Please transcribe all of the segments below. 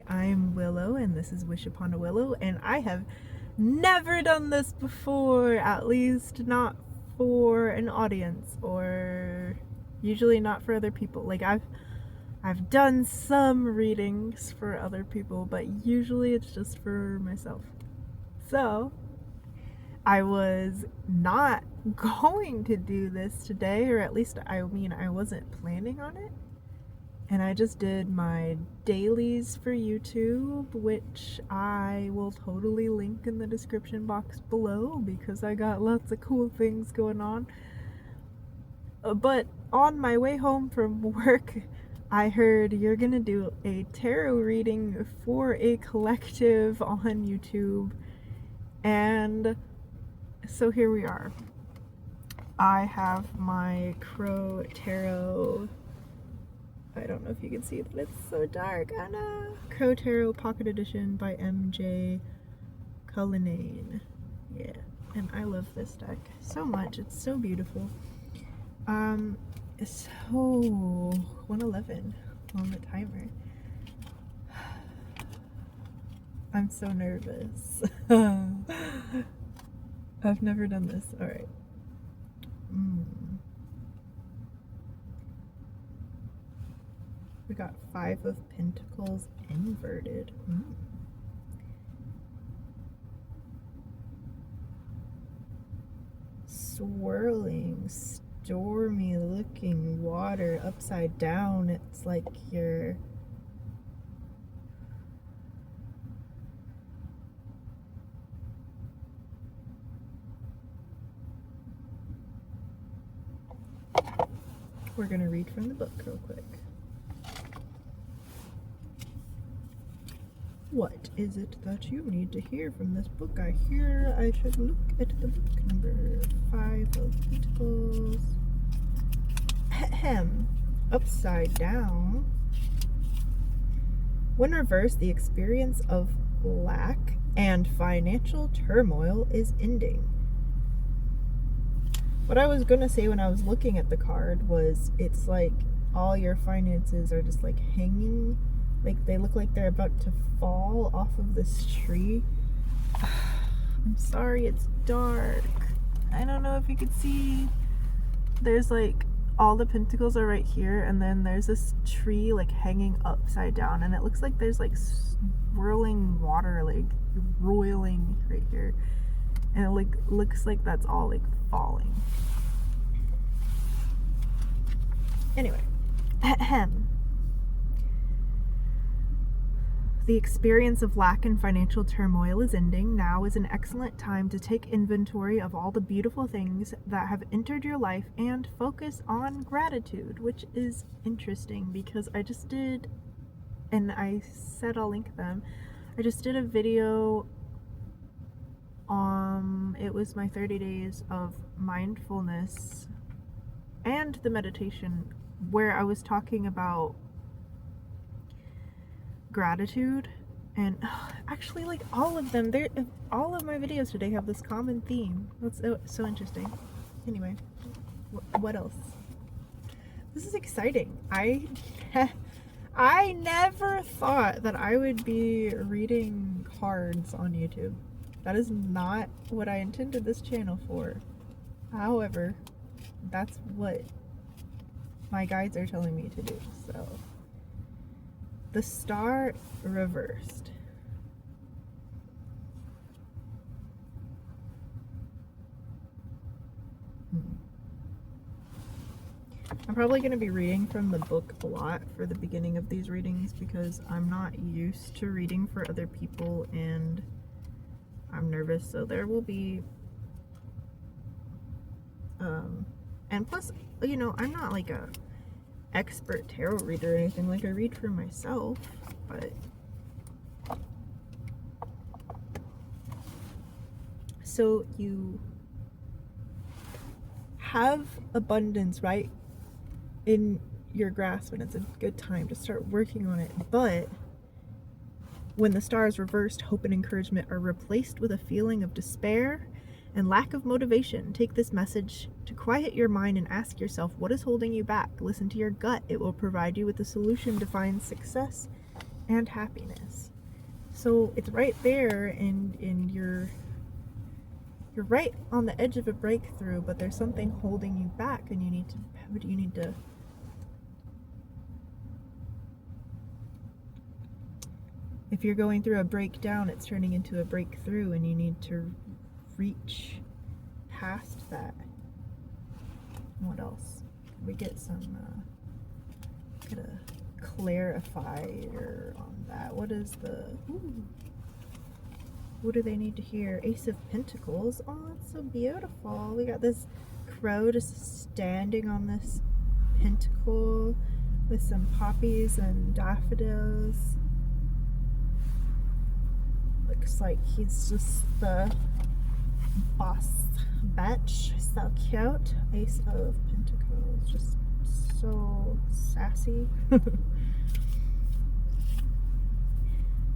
I'm Willow, and this is Wish Upon a Willow, and I have never done this before, at least not for an audience, or usually not for other people. Like, I've done some readings for other people, but usually it's just for myself. So, I was not going to do this today, or at least, I wasn't planning on it. And I just did my dailies for YouTube, which I will totally link in the description box below because I got lots of cool things going on. But on my way home from work, I heard you're gonna do a tarot reading for a collective on YouTube. And so here we are. I have my Crow Tarot. I don't know if you can see it, but it's so dark. I know. Crow Tarot Pocket Edition by MJ Cullinane. Yeah, and I love this deck so much. It's so beautiful. So 111 on the timer. I'm so nervous. I've never done this. All right. We got 5 of Pentacles inverted. Swirling, stormy looking water upside down. It's like you're We're gonna read from the book real quick. What is it that you need to hear from this book? I hear I should look at the book number 5 of Pentacles. Ahem. Upside down. When reversed, the experience of lack and financial turmoil is ending. What I was gonna say when I was looking at the card was it's like all your finances are just like hanging. Like they look like they're about to fall off of this tree. I'm sorry, it's dark. I don't know if you can see. There's like all the pentacles are right here, and then there's this tree like hanging upside down, and it looks like there's like swirling water like roiling right here, and it like looks like that's all like falling. Anyway, ahem. The experience of lack and financial turmoil is ending. Now is an excellent time to take inventory of all the beautiful things that have entered your life and focus on gratitude, which is interesting because I just did, and I said I'll link them, I just did a video, it was my 30 days of mindfulness and the meditation where I was talking about gratitude, and actually like all of them, all of my videos today have this common theme. That's so interesting. Anyway, what else? This is exciting. I never thought that I would be reading cards on YouTube. That is not what I intended this channel for. However, that's what my guides are telling me to do. So the star reversed. I'm probably going to be reading from the book a lot for the beginning of these readings because I'm not used to reading for other people and I'm nervous, so there will be and plus, you know, I'm not like a expert tarot reader or anything. Like I read for myself, but so you have abundance right in your grasp and it's a good time to start working on it. But when the stars reversed, hope and encouragement are replaced with a feeling of despair and lack of motivation. Take this message to quiet your mind and ask yourself, what is holding you back? Listen to your gut. It will provide you with a solution to find success and happiness. So it's right there, and you're right on the edge of a breakthrough, but there's something holding you back, and you need to if you're going through a breakdown, it's turning into a breakthrough, and you need to reach past that. What else? We get some get a clarifier on that. What is the what do they need to hear? Ace of Pentacles. Oh, that's so beautiful. We got this crow just standing on this pentacle with some poppies and daffodils. Looks like he's just the boss bitch. So cute. Ace of Pentacles. Just so sassy.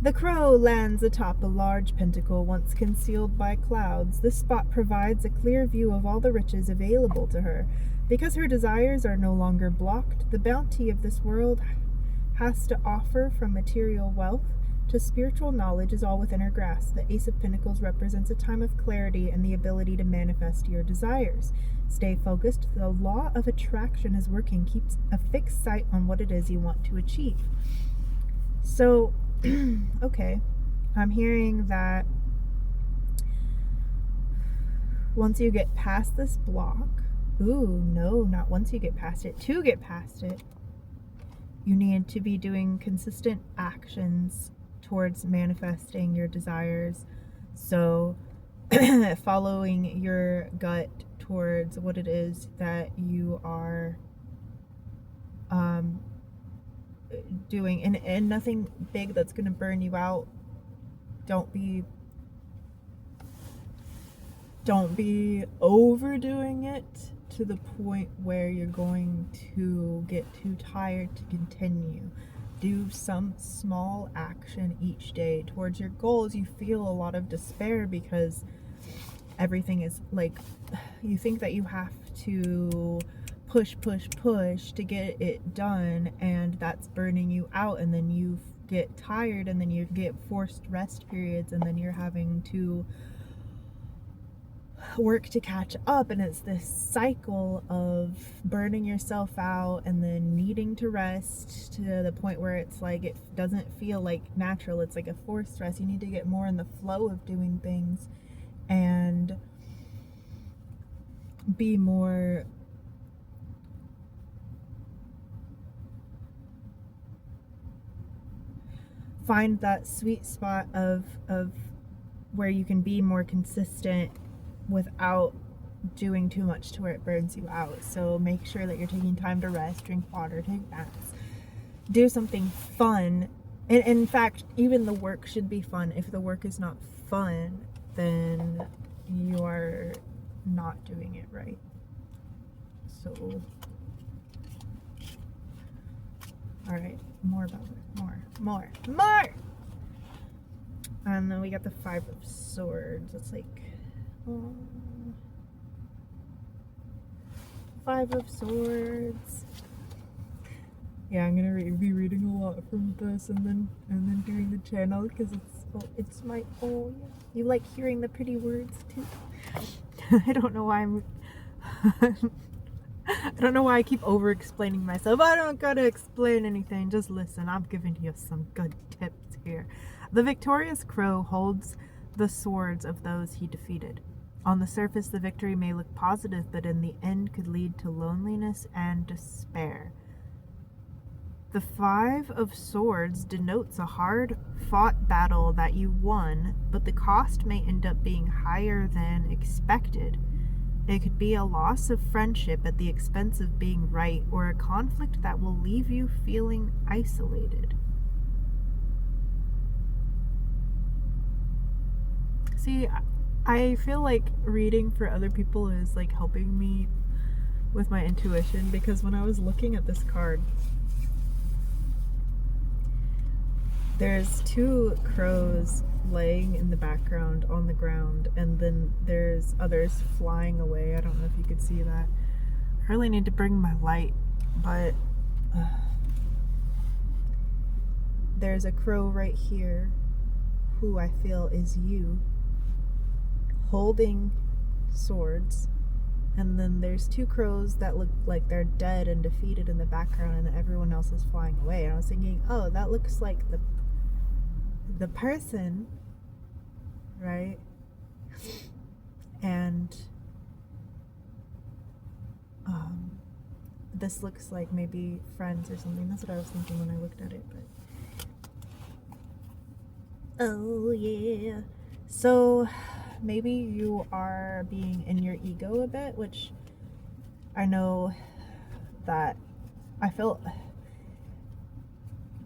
The crow lands atop a large pentacle once concealed by clouds. This spot provides a clear view of all the riches available to her. Because her desires are no longer blocked, the bounty of this world has to offer, from material wealth to spiritual knowledge, is all within her grasp. The Ace of Pentacles represents a time of clarity and the ability to manifest your desires. Stay focused. The law of attraction is working. Keep a fixed sight on what it is you want to achieve. So, okay, I'm hearing that once you get past this block, no, not once you get past it, to get past it, you need to be doing consistent actions towards manifesting your desires. So following your gut towards what it is that you are doing, and nothing big that's going to burn you out. Don't be overdoing it to the point where you're going to get too tired to continue. Do some small action each day towards your goals. You feel a lot of despair because everything is like, you think that you have to push to get it done, and that's burning you out, and then you get tired, and then you get forced rest periods, and then you're having to work to catch up, and it's this cycle of burning yourself out and then needing to rest to the point where it's like it doesn't feel like natural. It's like a forced rest. You need to get more in the flow of doing things and be more find that sweet spot of where you can be more consistent without doing too much to where it burns you out. So make sure that you're taking time to rest, drink water, take baths, do something fun. And in fact, even the work should be fun. If the work is not fun, then you are not doing it right. So, all right, more about it. More. And then we got the Five of Swords. It's like Five of Swords. Yeah, I'm gonna be reading a lot from this, and then doing the channel, because it's my you like hearing the pretty words too. I don't know why I don't know why I keep over explaining myself. I don't gotta explain anything, just listen. I'm giving you some good tips here. The victorious crow holds the swords of those he defeated. On the surface, the victory may look positive, but in the end could lead to loneliness and despair. The Five of Swords denotes a hard-fought battle that you won, but the cost may end up being higher than expected. It could be a loss of friendship at the expense of being right, or a conflict that will leave you feeling isolated. See, I feel like reading for other people is like helping me with my intuition, because when I was looking at this card, there's two crows laying in the background on the ground, and then there's others flying away. I don't know if you could see that. I really need to bring my light, but there's a crow right here who I feel is you, holding swords, and then there's two crows that look like they're dead and defeated in the background, and then everyone else is flying away. And I was thinking, oh, that looks like the person, right? And this looks like maybe friends or something. That's what I was thinking when I looked at it. But oh yeah, so maybe you are being in your ego a bit, which I know that I feel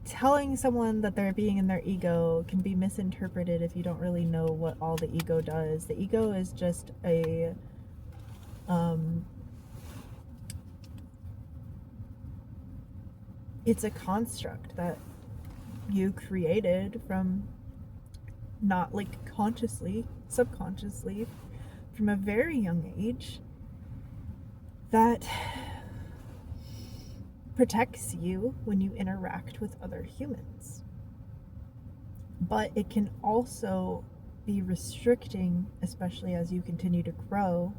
telling someone that they're being in their ego can be misinterpreted if you don't really know what all the ego does. The ego is just it's a construct that you created from, not like consciously, subconsciously, from a very young age, that protects you when you interact with other humans. But it can also be restricting, especially as you continue to grow,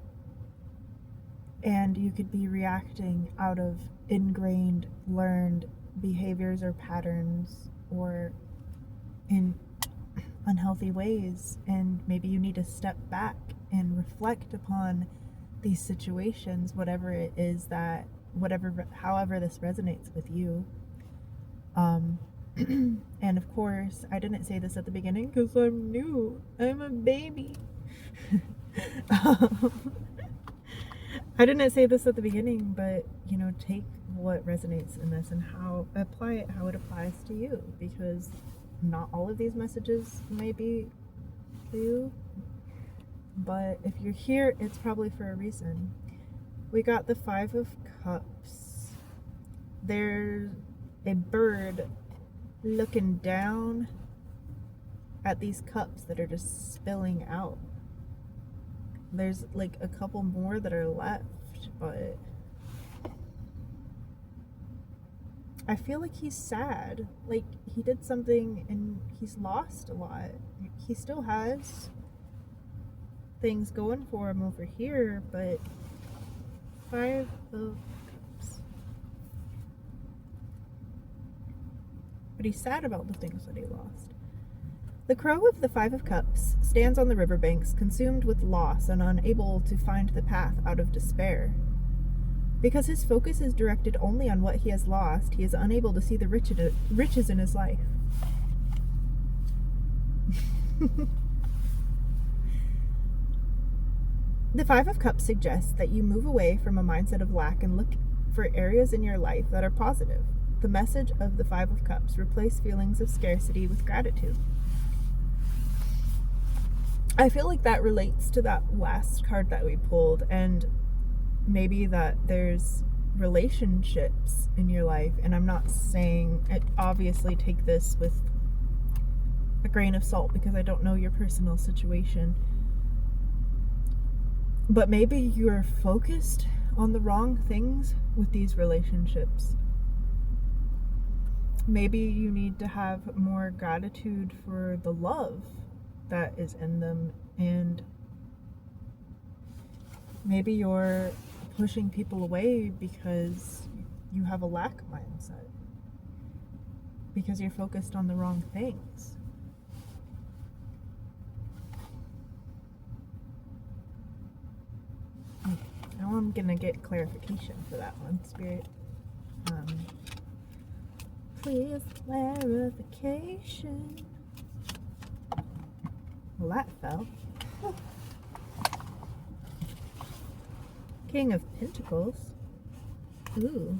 and you could be reacting out of ingrained, learned behaviors or patterns, or in unhealthy ways, and maybe you need to step back and reflect upon these situations, whatever it is that, however this resonates with you. And of course, I didn't say this at the beginning because I'm new. I'm a baby. I didn't say this at the beginning, but take what resonates in this and apply it how it applies to you, because not all of these messages may be for you, but if you're here, it's probably for a reason. We got the 5 of Cups. There's a bird looking down at these cups that are just spilling out. There's like a couple more that are left, but I feel like he's sad. Like he did something and he's lost a lot. He still has things going for him over here, but 5 of Cups. But he's sad about the things that he lost. The crow with the 5 of Cups stands on the riverbanks, consumed with loss and unable to find the path out of despair. Because his focus is directed only on what he has lost, he is unable to see the riches in his life. The 5 of Cups suggests that you move away from a mindset of lack and look for areas in your life that are positive. The message of the 5 of Cups: replace feelings of scarcity with gratitude. I feel like that relates to that last card that we pulled, and maybe that there's relationships in your life, and I'm not saying it, obviously take this with a grain of salt because I don't know your personal situation, but maybe you're focused on the wrong things with these relationships. Maybe you need to have more gratitude for the love that is in them, and maybe you're pushing people away because you have a lack mindset, because you're focused on the wrong things. Now I'm gonna get clarification for that one, Spirit. Please, clarification. Well, that fell. Oh. King of Pentacles. Ooh.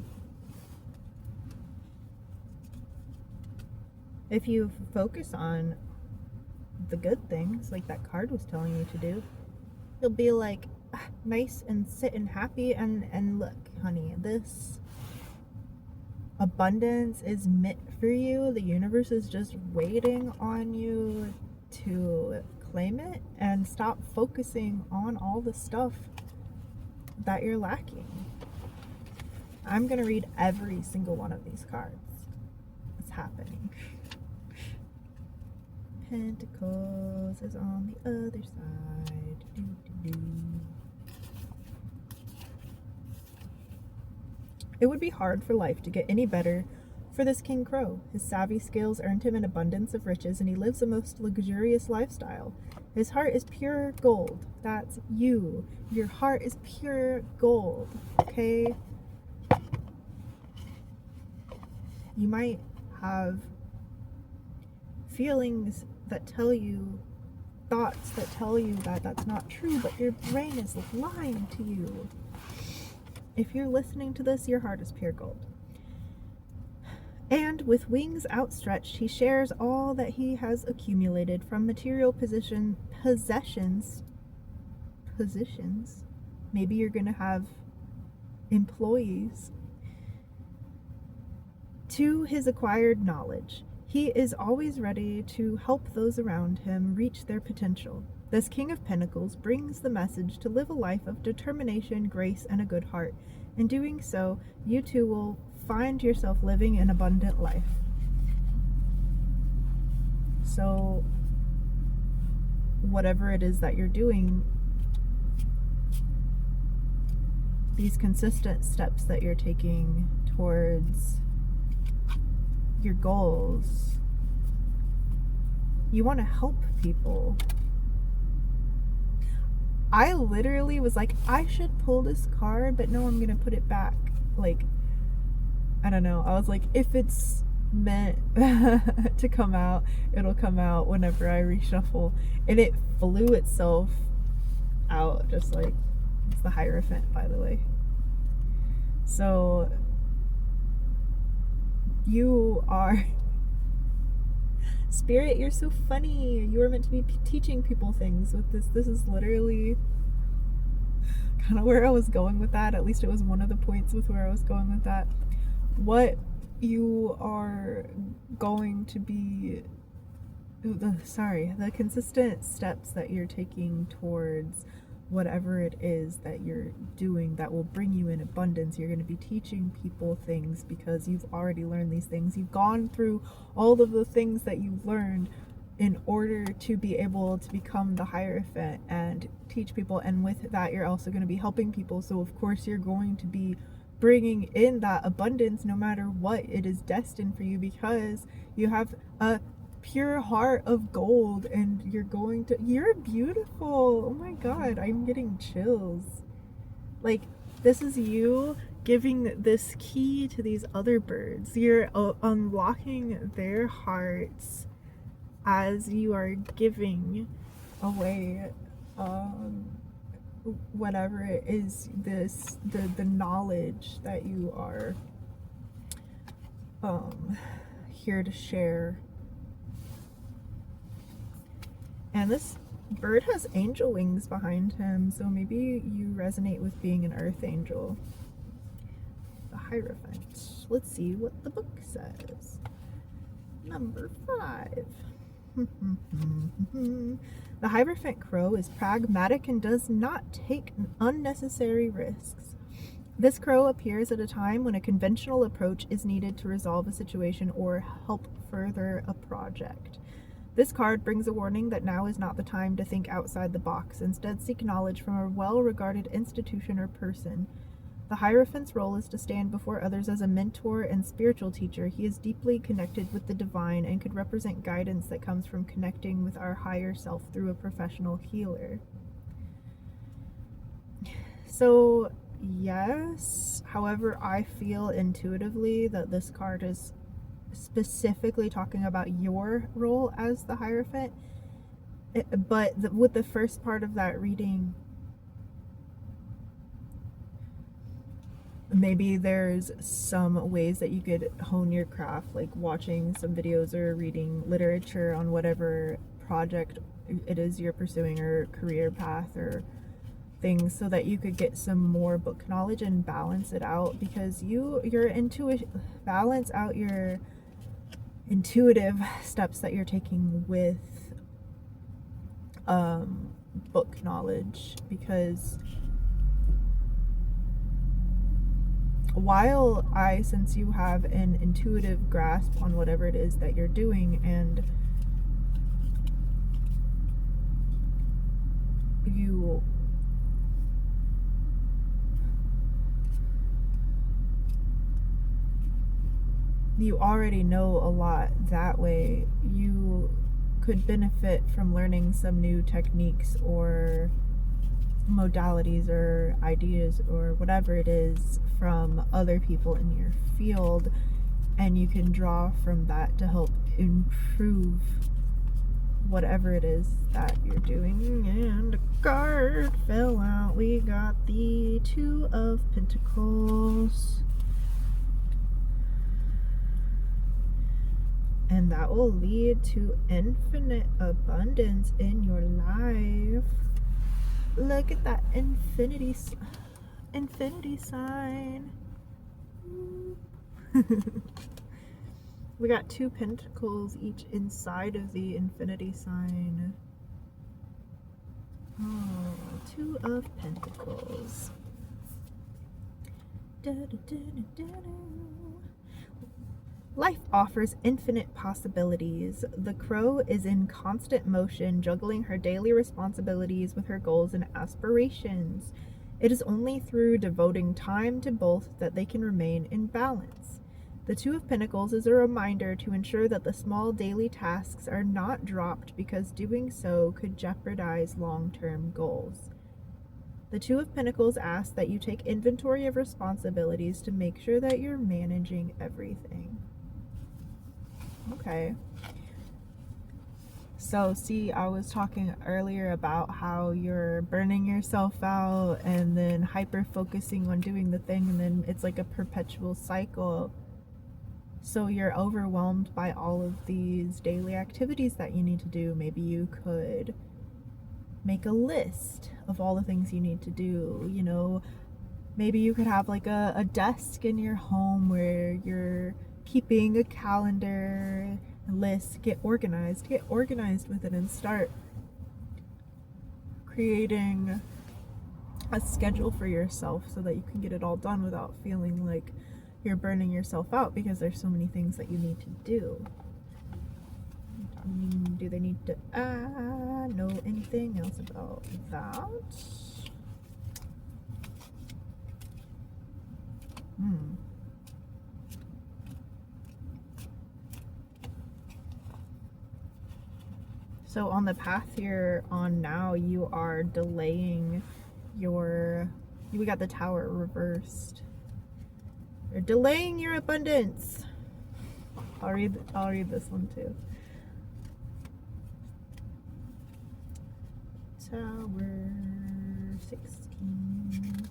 If you focus on the good things, like that card was telling you to do, you'll be like nice and sit and happy, and look, honey, this abundance is meant for you. The universe is just waiting on you to claim it and stop focusing on all the stuff that you're lacking. I'm gonna read every single one of these cards. It's happening. Pentacles is on the other side. Doo-doo-doo. It would be hard for life to get any better for this King Crow. His savvy skills earned him an abundance of riches, and he lives a most luxurious lifestyle. His heart is pure gold. That's you. Your heart is pure gold, okay? You might have feelings that tell you, thoughts that tell you that that's not true, but your brain is lying to you. If you're listening to this, your heart is pure gold. And with wings outstretched, he shares all that he has accumulated from material possessions. Maybe you're going to have employees. To his acquired knowledge. He is always ready to help those around him reach their potential. This King of Pentacles brings the message to live a life of determination, grace, and a good heart. In doing so, you too will find yourself living an abundant life. So, whatever it is that you're doing, these consistent steps that you're taking towards your goals, you want to help people. I literally was like, I should pull this card, but no, I'm gonna put it back. Like, I don't know. I was like, if it's meant to come out, it'll come out whenever I reshuffle. And it flew itself out, just like, it's the Hierophant, by the way. So you are Spirit, you're so funny. You were meant to be teaching people things with this. This is literally kind of where I was going with that. At least it was one of the points with where I was going with that. What you are going to be, the consistent steps that you're taking towards whatever it is that you're doing that will bring you in abundance. You're going to be teaching people things because you've already learned these things. You've gone through all of the things that you've learned in order to be able to become the Hierophant and teach people. And with that, you're also going to be helping people. So of course you're going to be bringing in that abundance no matter what it is destined for you, because you have a pure heart of gold, and you're beautiful. Oh my god, I'm getting chills. Like, this is you giving this key to these other birds. You're unlocking their hearts as you are giving away whatever it is, the knowledge that you are here to share. And this bird has angel wings behind him, so maybe you resonate with being an earth angel. The Hierophant. Let's see what the book says. Number 5. The Hierophant Crow is pragmatic and does not take unnecessary risks. This crow appears at a time when a conventional approach is needed to resolve a situation or help further a project. This card brings a warning that now is not the time to think outside the box. Instead, seek knowledge from a well-regarded institution or person. The Hierophant's role is to stand before others as a mentor and spiritual teacher. He is deeply connected with the divine and could represent guidance that comes from connecting with our higher self through a professional healer. So, yes. However, I feel intuitively that this card is specifically talking about your role as the Hierophant, but with the first part of that reading, maybe there's some ways that you could hone your craft, like watching some videos or reading literature on whatever project it is you're pursuing, or career path or things, so that you could get some more book knowledge and balance it out, because your intuition, balance out your intuitive steps that you're taking with book knowledge. Because while I sense you have an intuitive grasp on whatever it is that you're doing, and you already know a lot that way. You could benefit from learning some new techniques or modalities or ideas or whatever it is from other people in your field, and you can draw from that to help improve whatever it is that you're doing. And a card fell out. We got the Two of Pentacles. And that will lead to infinite abundance in your life. Look at that infinity sign. We got 2 pentacles each inside of the infinity sign. Oh, 2 of Pentacles. Life offers infinite possibilities. The crow is in constant motion, juggling her daily responsibilities with her goals and aspirations. It is only through devoting time to both that they can remain in balance. The Two of Pentacles is a reminder to ensure that the small daily tasks are not dropped because doing so could jeopardize long-term goals. The Two of Pentacles asks that you take inventory of responsibilities to make sure that you're managing everything. Okay. So see, I was talking earlier about how you're burning yourself out and then hyper-focusing on doing the thing, and then it's like a perpetual cycle. So you're overwhelmed by all of these daily activities that you need to do. Maybe you could make a list of all the things you need to do. You know, maybe you could have like a desk in your home where you're keeping a calendar, a list. Get organized with it, and start creating a schedule for yourself so that you can get it all done without feeling like you're burning yourself out because there's so many things that you need to do. Do they need to know anything else about that? So on the path you're on now, you are delaying your, we got the Tower reversed. You're delaying your abundance. I'll read this one too. Tower 16.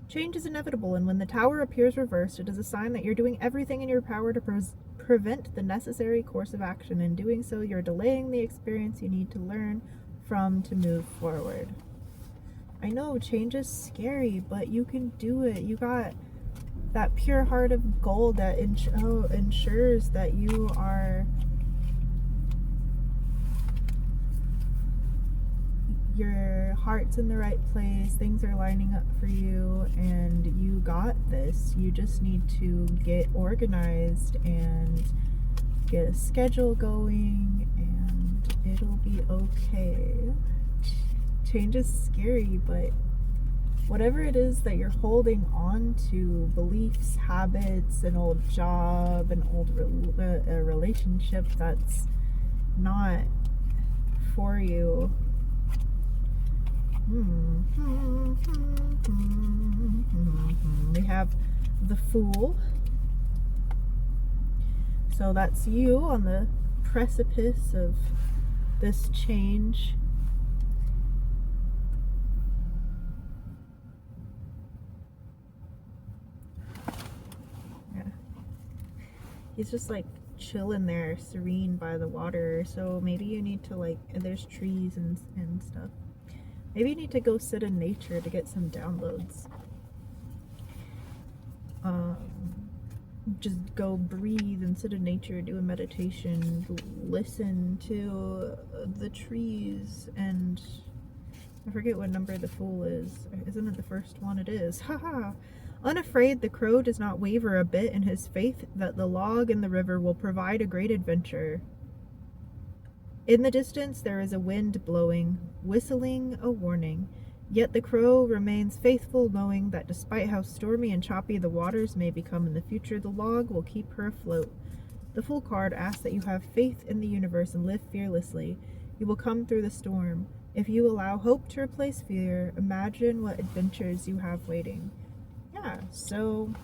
Change is inevitable, and when the Tower appears reversed, it is a sign that you're doing everything in your power to prevent the necessary course of action. In doing so, you're delaying the experience you need to learn from to move forward. I know change is scary, but you can do it. You got that pure heart of gold that ensures that you are, your heart's in the right place, things are lining up for you, and you got this. You just need to get organized and get a schedule going, and it'll be okay. Change is scary, but whatever it is that you're holding on to, beliefs, habits, an old job, an old a relationship that's not for you, we have the Fool. So that's you on the precipice of this change. Yeah. He's just like chilling there, serene by the water. So maybe you need to, like, there's trees and stuff. Maybe you need to go sit in nature to get some downloads. Just go breathe and sit in nature, do a meditation, listen to the trees, and I forget what number the Fool is. Isn't it the first one? It is. Haha. Unafraid, the crow does not waver a bit in his faith that the log and the river will provide a great adventure. In the distance, there is a wind blowing, whistling a warning. Yet the crow remains faithful, knowing that despite how stormy and choppy the waters may become in the future, the log will keep her afloat. The Fool card asks that you have faith in the universe and live fearlessly. You will come through the storm. If you allow hope to replace fear, imagine what adventures you have waiting. Yeah, so,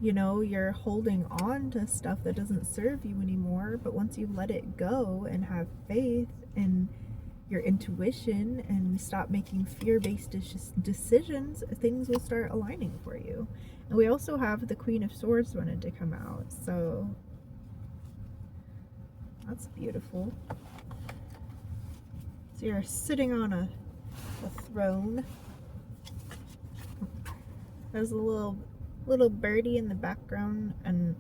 you're holding on to stuff that doesn't serve you anymore, but once you let it go and have faith in your intuition and stop making fear-based decisions, things will start aligning for you. And we also have the Queen of Swords wanted to come out, so that's beautiful. So you're sitting on a throne. There's a little birdie in the background, and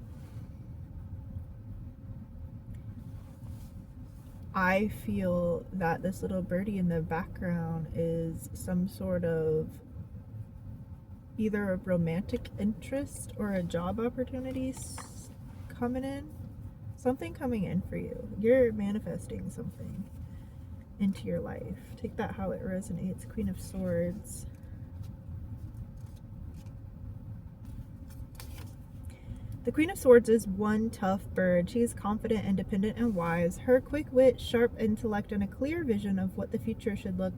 I feel that this little birdie in the background is some sort of either a romantic interest or a job opportunity coming in. Something coming in for you. You're manifesting something into your life. Take that how it resonates. Queen of Swords. The Queen of Swords is one tough bird. She is confident, independent, and wise. Her quick wit, sharp intellect, and a clear vision of what the future should look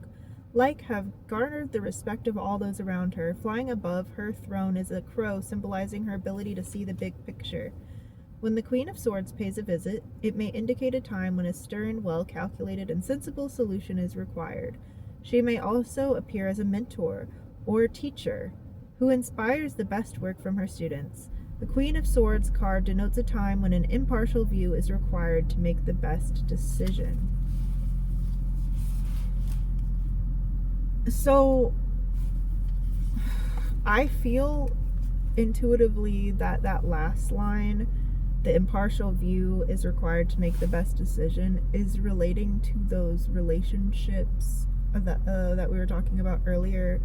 like have garnered the respect of all those around her. Flying above her throne is a crow, symbolizing her ability to see the big picture. When the Queen of Swords pays a visit, it may indicate a time when a stern, well-calculated, and sensible solution is required. She may also appear as a mentor or teacher who inspires the best work from her students. The Queen of Swords card denotes a time when an impartial view is required to make the best decision. So, I feel intuitively that last line, the impartial view is required to make the best decision, is relating to those relationships that we were talking about earlier.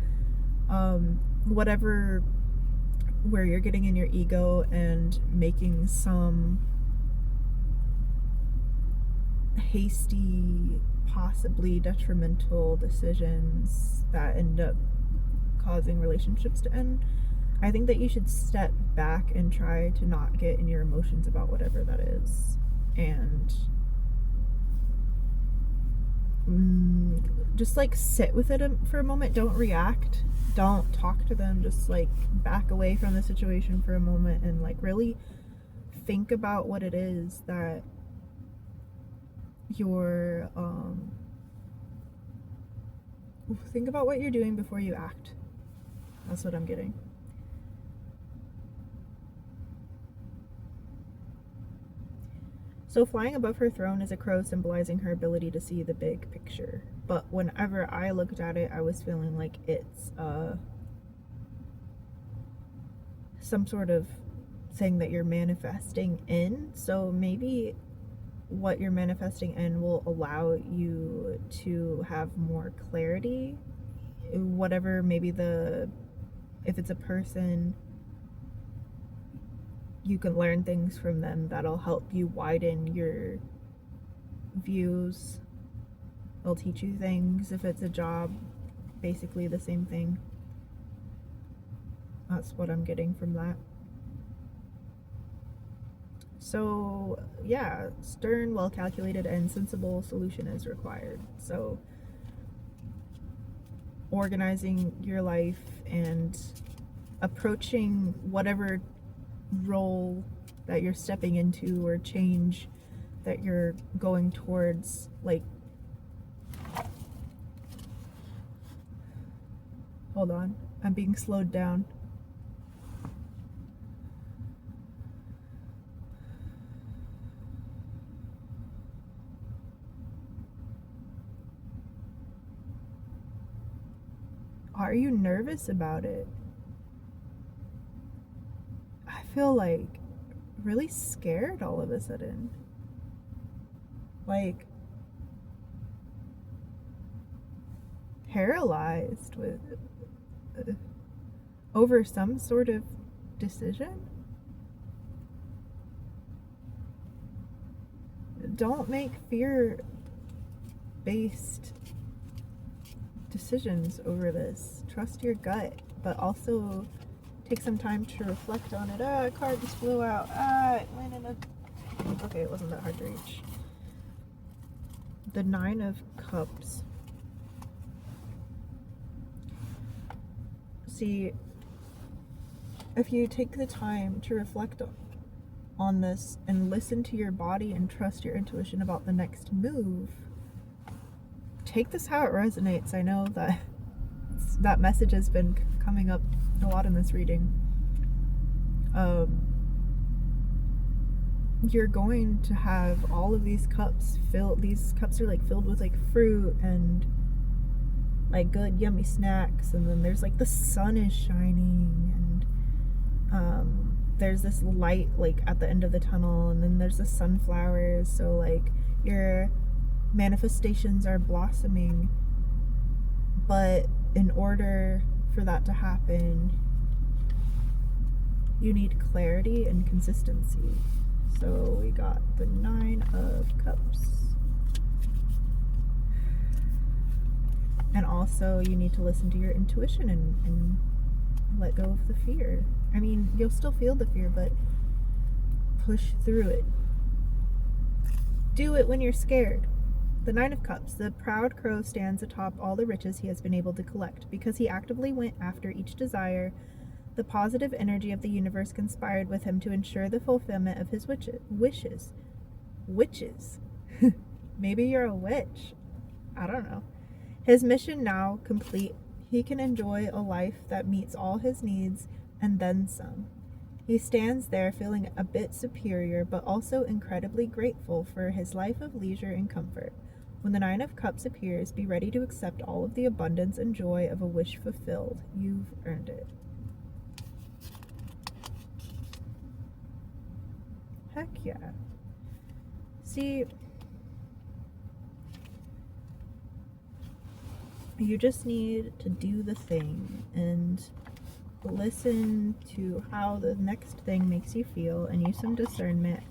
Where you're getting in your ego and making some hasty, possibly detrimental decisions that end up causing relationships to end. I think that you should step back and try to not get in your emotions about whatever that is, and just sit with it for a moment. Don't react, don't talk to them, just back away from the situation for a moment and really think about what it is that you're think about what you're doing before you act. That's what I'm getting. So flying above her throne is a crow, symbolizing her ability to see the big picture. But whenever I looked at it, I was feeling like it's some sort of thing that you're manifesting in. So maybe what you're manifesting in will allow you to have more clarity. Whatever, maybe if it's a person, you can learn things from them that'll help you widen your views. They'll teach you things. If it's a job, basically the same thing. That's what I'm getting from that. So yeah, stern, well-calculated, and sensible solution is required. So organizing your life and approaching whatever role that you're stepping into or change that you're going towards, hold on, I'm being slowed down. Are you nervous about it? I feel really scared all of a sudden. Paralyzed with over some sort of decision. Don't make fear-based decisions over this. Trust your gut, but also take some time to reflect on it. A card just flew out. It went in a... Okay, it wasn't that hard to reach. The 9 of Cups. See, if you take the time to reflect on this and listen to your body and trust your intuition about the next move, take this how it resonates. I know that message has been coming up a lot in this reading. You're going to have all of these cups filled. These cups are like filled with like fruit and like good yummy snacks, and then there's like the sun is shining, and there's this light like at the end of the tunnel, and then there's the sunflowers. So like your manifestations are blossoming, but in order for that to happen, you need clarity and consistency. So we got the 9 of Cups. And also you need to listen to your intuition and let go of the fear. I mean, you'll still feel the fear, but push through it. Do it when you're scared. The 9 of Cups. The proud crow stands atop all the riches he has been able to collect. Because he actively went after each desire, the positive energy of the universe conspired with him to ensure the fulfillment of his wishes. Witches. Maybe you're a witch. I don't know. His mission now complete, he can enjoy a life that meets all his needs and then some. He stands there feeling a bit superior, but also incredibly grateful for his life of leisure and comfort. When the 9 of Cups appears, be ready to accept all of the abundance and joy of a wish fulfilled. You've earned it. Heck yeah. See, you just need to do the thing and listen to how the next thing makes you feel and use some discernment.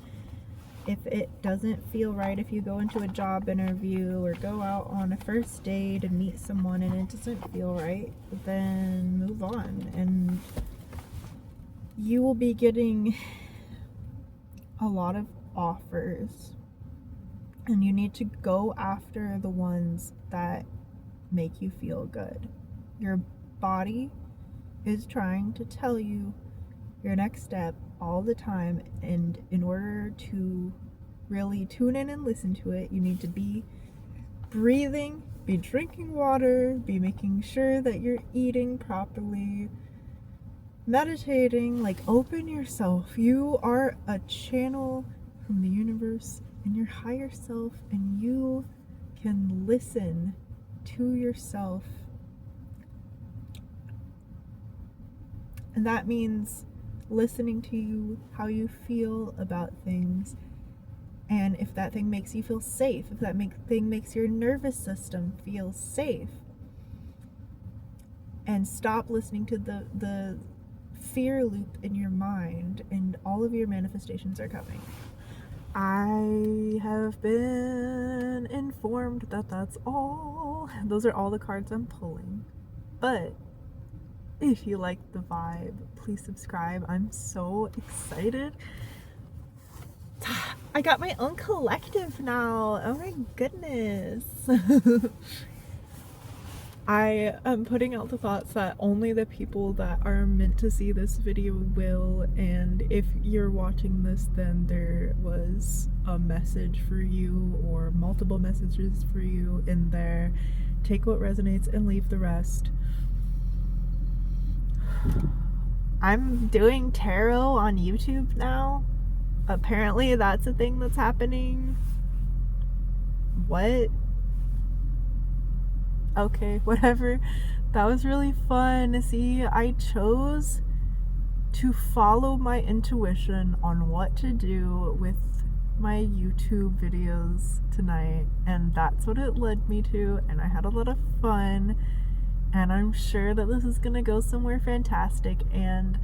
If it doesn't feel right, if you go into a job interview or go out on a first date and meet someone and it doesn't feel right, then move on. And you will be getting a lot of offers, and you need to go after the ones that make you feel good. Your body is trying to tell you your next step all the time, and in order to really tune in and listen to it, you need to be breathing, be drinking water, be making sure that you're eating properly, meditating. Like, open yourself. You are a channel from the universe and your higher self, and you can listen to yourself. And that means listening to you, how you feel about things, and if that thing makes you feel safe, if that thing makes your nervous system feel safe. And stop listening to the fear loop in your mind, and all of your manifestations are coming. I have been informed that that's all. Those are all the cards I'm pulling. But if you like the vibe, please subscribe. I'm so excited. I got my own collective now. Oh my goodness. I am putting out the thoughts that only the people that are meant to see this video will, and if you're watching this, then there was a message for you or multiple messages for you in there. Take what resonates and leave the rest. I'm doing tarot on YouTube now. Apparently that's a thing that's happening. What? Okay, whatever. That was really fun. See, I chose to follow my intuition on what to do with my YouTube videos tonight, and that's what it led me to, and I had a lot of fun, and I'm sure that this is gonna go somewhere fantastic, and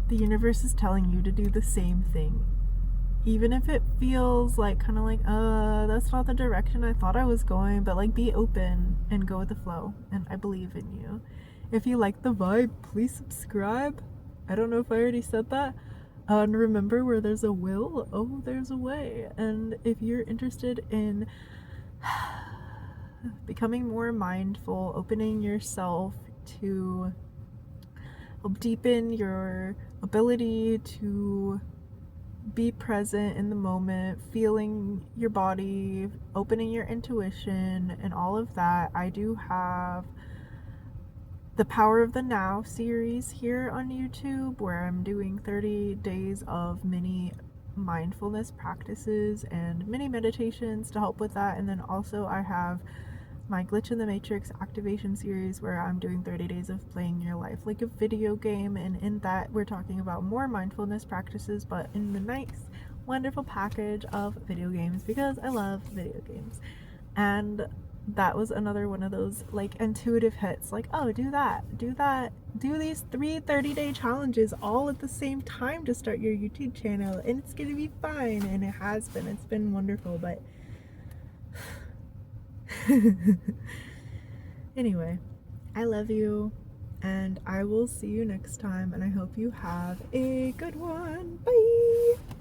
the universe is telling you to do the same thing. even if it feels like kind of like, that's not the direction I thought I was going, but like be open and go with the flow. And I believe in you. If you like the vibe, please subscribe. I don't know if I already said that. And remember, where there's a will, oh, there's a way. And if you're interested in becoming more mindful, opening yourself to help deepen your ability to be present in the moment, feeling your body, opening your intuition, and all of that, I do have the Power of the Now series here on YouTube, where I'm doing 30 days of mini mindfulness practices and mini meditations to help with that. And then also I have my Glitch in the Matrix activation series, where I'm doing 30 days of playing your life like a video game, and in that we're talking about more mindfulness practices, but in the nice, wonderful package of video games, because I love video games. And that was another one of those like intuitive hits, like, oh, do that, do these 3 30-day challenges all at the same time to start your YouTube channel, and it's gonna be fine. And it has been, it's been wonderful. But anyway, I love you, and I will see you next time, and I hope you have a good one. Bye.